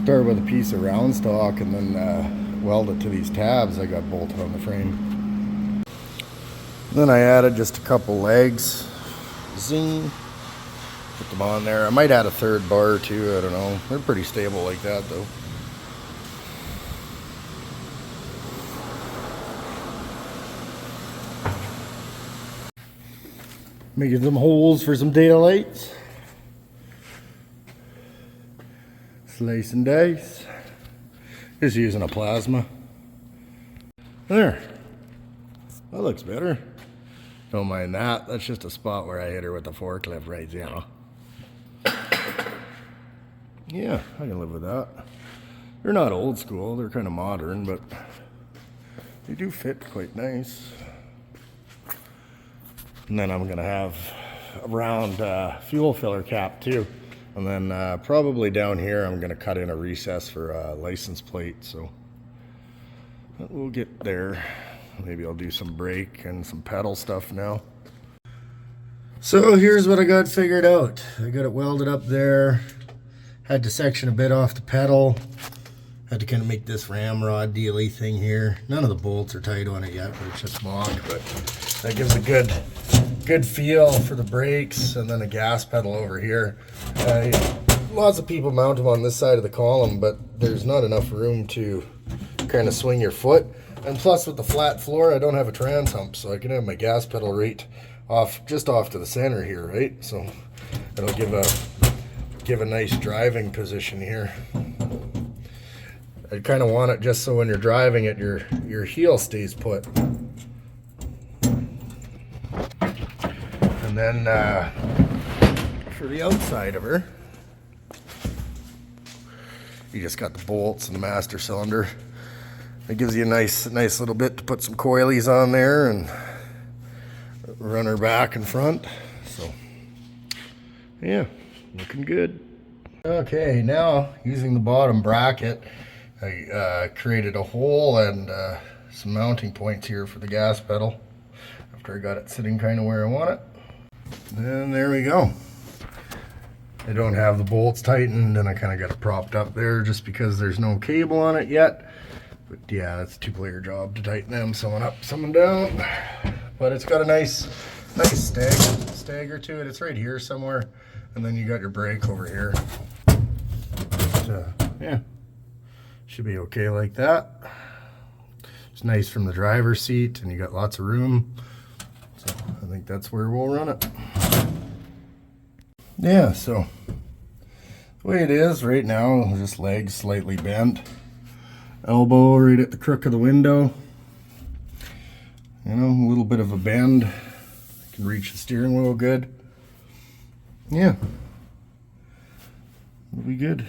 Start with a piece of round stock and then weld it to these tabs I got bolted on the frame. Then I added just a couple legs. Zing. Put them on there. I might add a third bar or two, I don't know. They're pretty stable like that though. Making some holes for some taillights. Slice and dice. Just using a plasma. There. That looks better. Don't mind that. That's just a spot where I hit her with the forklift right there. Yeah, I can live with that. They're not old school. They're kind of modern, but they do fit quite nice. And then I'm going to have a round fuel filler cap too. And then probably down here I'm going to cut in a recess for a license plate. So we'll get there. Maybe I'll do some brake and some pedal stuff now. So here's what I got figured out. I got it welded up there. Had to section a bit off the pedal. Had to kind of make this ramrod dealy thing here. None of the bolts are tight on it yet, but it's just mocked. But that gives a good feel for the brakes, and then a gas pedal over here. Lots of people mount them on this side of the column, but there's not enough room to kind of swing your foot. And plus with the flat floor, I don't have a trans hump, so I can have my gas pedal right off, just off to the center here, right? So it'll give a nice driving position here. I kind of want it just so when you're driving it, your heel stays put. And then for the outside of her, you just got the bolts and the master cylinder. It gives you a nice little bit to put some coilies on there and run her back and front. So yeah, looking good. Okay, now using the bottom bracket, I created a hole and some mounting points here for the gas pedal after I got it sitting kind of where I want it. And there we go. I don't have the bolts tightened, and I kind of got it propped up there just because there's no cable on it yet. But yeah, that's a two-player job to tighten them, someone up, someone down. But it's got a nice stagger to it. It's right here somewhere, and then you got your brake over here. So yeah, should be okay like that. It's nice from the driver's seat, and you got lots of room. So I think that's where we'll run it. Yeah, so the way it is right now, just legs slightly bent. Elbow right at the crook of the window. You know, a little bit of a bend. I can reach the steering wheel good. Yeah. It'll be good.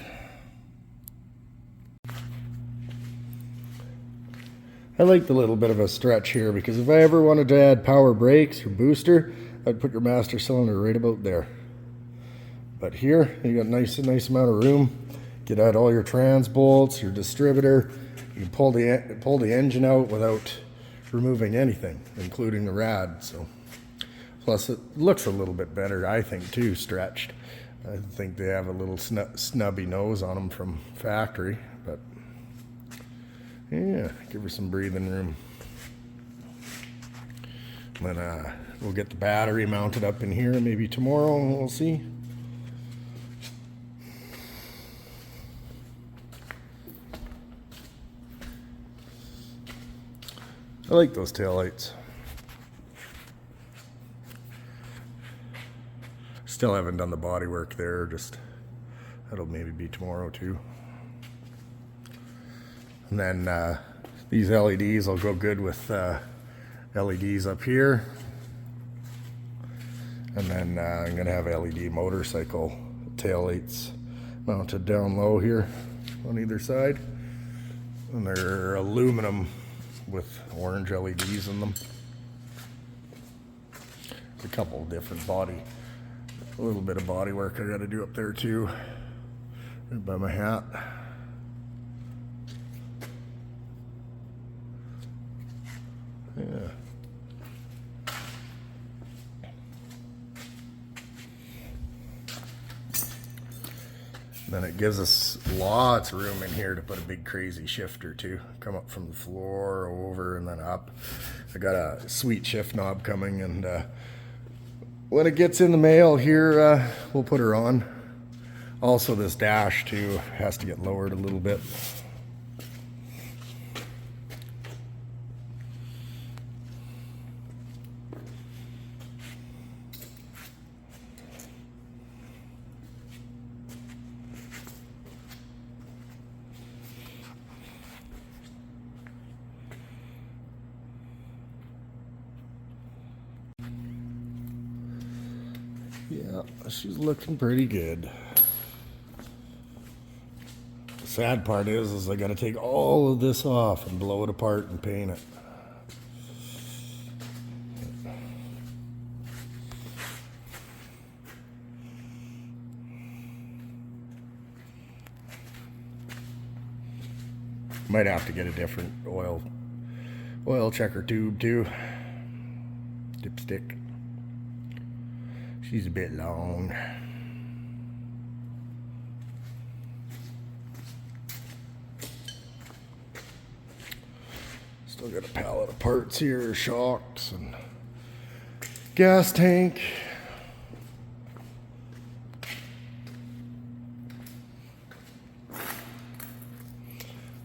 I like the little bit of a stretch here because if I ever wanted to add power brakes or booster, I'd put your master cylinder right about there. But here, you got a nice amount of room. You can add all your trans bolts, your distributor. You can pull the engine out without removing anything, including the rad. So, plus it looks a little bit better, I think, too, stretched. I think they have a little snubby nose on them from factory, but yeah, give her some breathing room. Then we'll get the battery mounted up in here maybe tomorrow, we'll see. I like those taillights. Still haven't done the body work there, just that'll maybe be tomorrow too. And then these LEDs will go good with LEDs up here. And then I'm gonna have LED motorcycle taillights mounted down low here on either side. And they're aluminum with orange LEDs in them. A couple different a little bit of body work I gotta do up there too, right by my hat. Yeah. Then it gives us lots of room in here to put a big crazy shifter too. Come up from the floor, over, and then up. I got a sweet shift knob coming, and when it gets in the mail here, we'll put her on. Also, this dash too has to get lowered a little bit. Yeah, she's looking pretty good. The sad part is I gotta take all of this off and blow it apart and paint it. Might have to get a different oil checker tube too. Dipstick. She's a bit long. Still got a pallet of parts here, shocks and gas tank.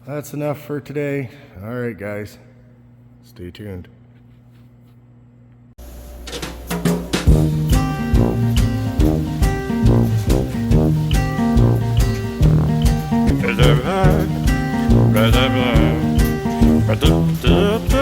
That's enough for today. All right, guys, stay tuned. Ba-da-ba-ba-ba